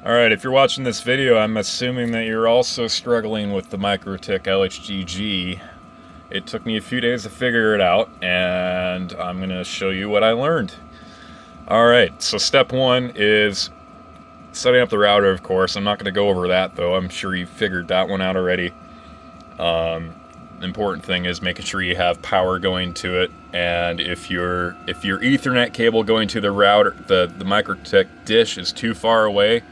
Alright, if you're watching this video, I'm assuming that you're also struggling with the Mikrotik LHG. It took me a few days to figure it out, and I'm going to show you what I learned. Alright, so step one is setting up the router, of course. I'm not going to go over that, though. I'm sure you figured that one out already. The important thing is making sure you have power going to it, and if your Ethernet cable going to the router, the Mikrotik dish is too far away,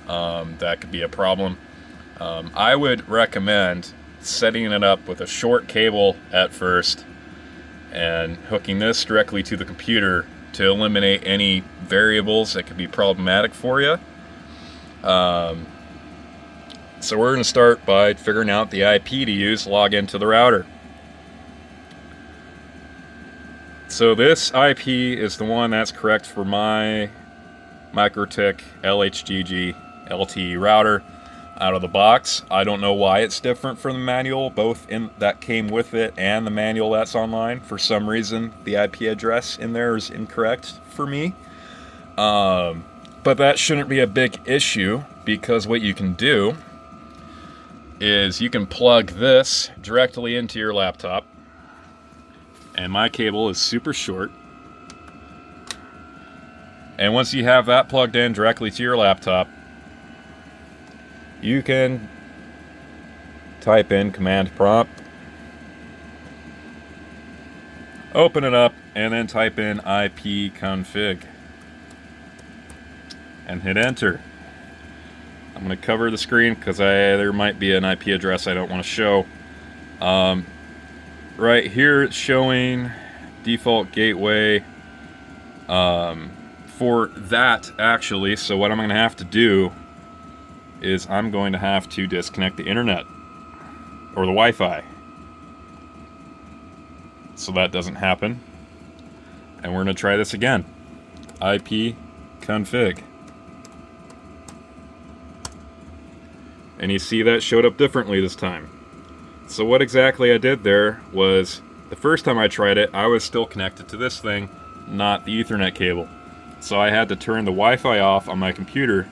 that could be a problem. I would recommend setting it up with a short cable at first and hooking this directly to the computer to eliminate any variables that could be problematic for you. So we're going to start by figuring out the IP to use to log into the router. So this IP is the one that's correct for my Mikrotik LHG LTE router out of the box. I don't know why it's different from the manual, both in that came with it and the manual that's online. For some reason, the IP address in there is incorrect for me. But that shouldn't be a big issue, because what you can do is you can plug this directly into your laptop, and my cable is super short. And once you have that plugged in directly to your laptop, you can type in command prompt, open it up, and then type in ipconfig and hit enter. I'm going to cover the screen because there might be an IP address I don't want to show. Right here it's showing default gateway for that, actually. So what I'm going to have to do is I'm going to have to disconnect the internet or the Wi-Fi so that doesn't happen. And we're going to try this again. ipconfig. And you see that showed up differently this time. So what exactly I did there was, the first time I tried it, I was still connected to this thing, not the Ethernet cable. So I had to turn the Wi-Fi off on my computer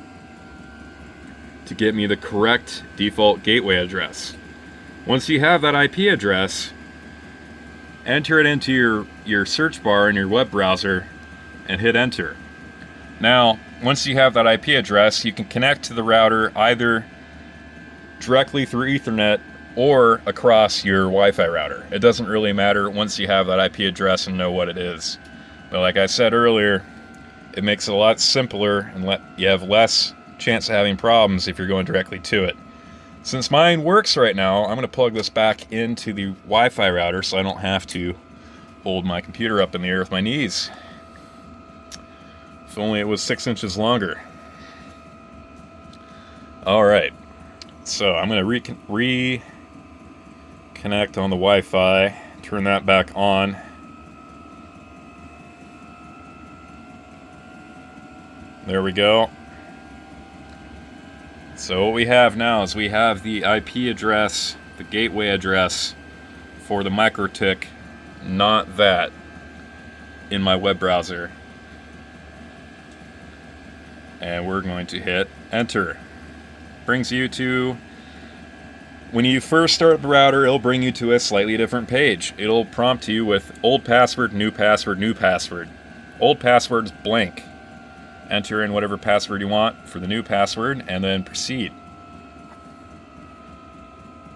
to get me the correct default gateway address. Once you have that IP address, enter it into your search bar in your web browser and hit enter. Now, once you have that IP address, you can connect to the router either directly through Ethernet or across your Wi-Fi router. It doesn't really matter once you have that IP address and know what it is. But like I said earlier, it makes it a lot simpler and you have less chance of having problems if you're going directly to it. Since mine works right now, I'm going to plug this back into the Wi-Fi router so I don't have to hold my computer up in the air with my knees. If only it was 6 inches longer. Alright, so I'm going to reconnect on the Wi-Fi, turn that back on. There we go. So what we have now is we have the IP address, the gateway address for the Mikrotik, not that, in my web browser. And we're going to hit enter. Brings you to, when you first start the router, it'll bring you to a slightly different page. It'll prompt you with old password, new password, new password. Old password's blank. Enter in whatever password you want for the new password, and then proceed.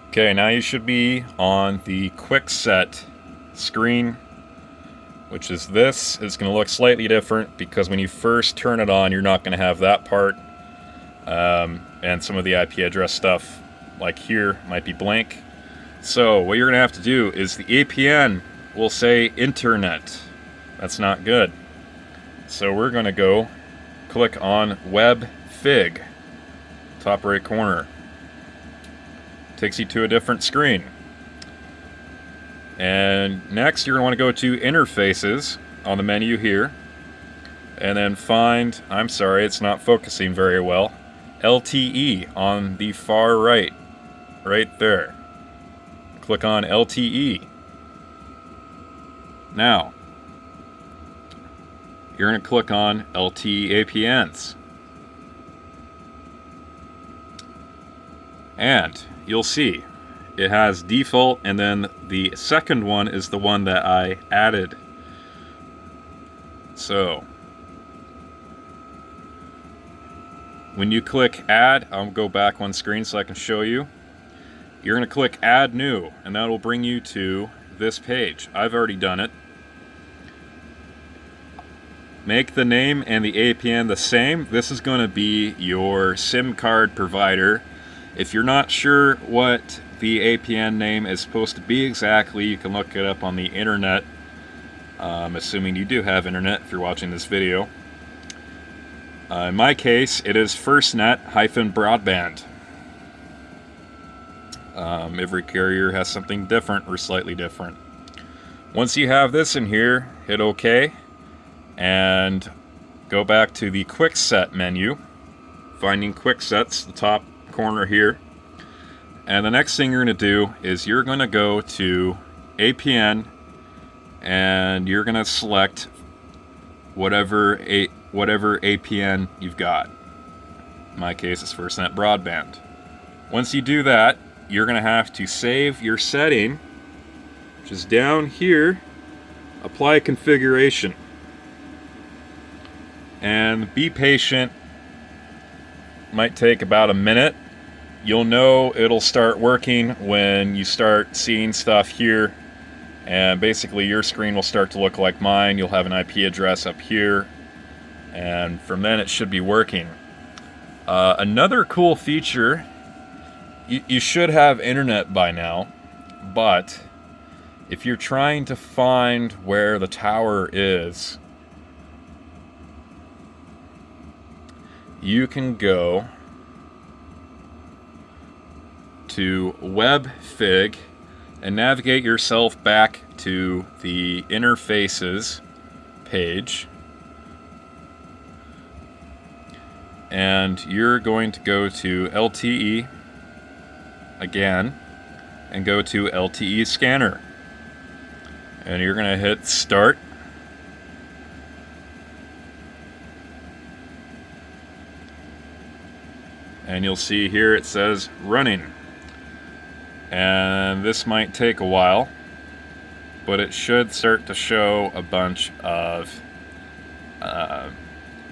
Okay, now you should be on the quick set screen, which is this. It's going to look slightly different because when you first turn it on, you're not going to have that part. And some of the IP address stuff, like here, might be blank. So what you're going to have to do is the APN will say internet. That's not good. So we're going to go click on Web Fig, top right corner. Takes you to a different screen. And next you're going to want to go to Interfaces on the menu here, and then find, I'm sorry, it's not focusing very well, LTE on the far right, right there. Click on LTE. Now, you're going to click on LTE APNs. And you'll see it has default, and then the second one is the one that I added. So when you click add, I'll go back one screen so I can show you. You're going to click add new, and that will bring you to this page. I've already done it. Make the name and the APN the same. This is going to be your SIM card provider. If you're not sure what the APN name is supposed to be exactly, you can look it up on the internet. Assuming you do have internet if you're watching this video. In my case, it is FirstNet-broadband. Every carrier has something different or slightly different. Once you have this in here, hit OK and go back to the Quick Set menu. Finding Quick Sets, the top corner here. And the next thing you're going to do is you're going to go to APN and you're going to select whatever APN you've got. In my case, it's FirstNet Broadband. Once you do that, you're going to have to save your setting, which is down here, apply configuration. And be patient. Might take about a minute. You'll know it'll start working when you start seeing stuff here, and basically your screen will start to look like mine. You'll have an IP address up here, and from then it should be working. Another cool feature, you should have internet by now, but if you're trying to find where the tower is, you can go to WebFig and navigate yourself back to the interfaces page, and you're going to go to LTE again and go to LTE scanner, and you're going to hit start. And you'll see here it says running. And this might take a while, but it should start to show a bunch of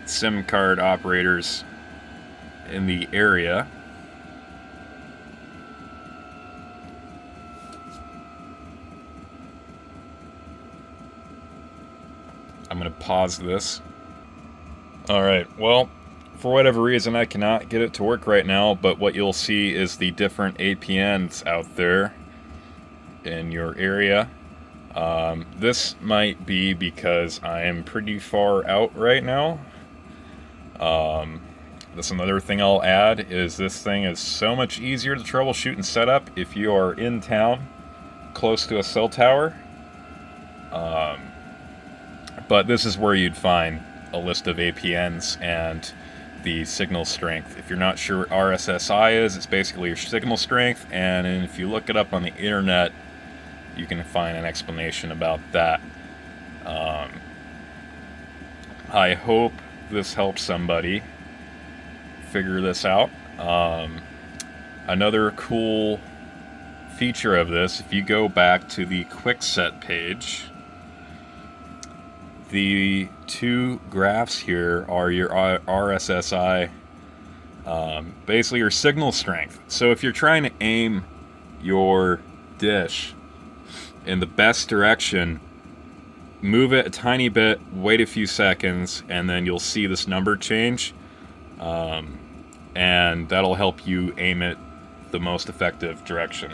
SIM card operators in the area. I'm going to pause this. Alright, well, for whatever reason I cannot get it to work right now, but what you'll see is the different APNs out there in your area. This might be because I am pretty far out right now. That's another thing I'll add, is this thing is so much easier to troubleshoot and set up if you are in town close to a cell tower. But this is where you'd find a list of APNs and the signal strength. If you're not sure what RSSI is, it's basically your signal strength, and if you look it up on the internet, you can find an explanation about that. I hope this helps somebody figure this out. Another cool feature of this, if you go back to the Quick Set page, the two graphs here are your RSSI, basically your signal strength. So if you're trying to aim your dish in the best direction, move it a tiny bit, wait a few seconds, and then you'll see this number change, and that'll help you aim it the most effective direction.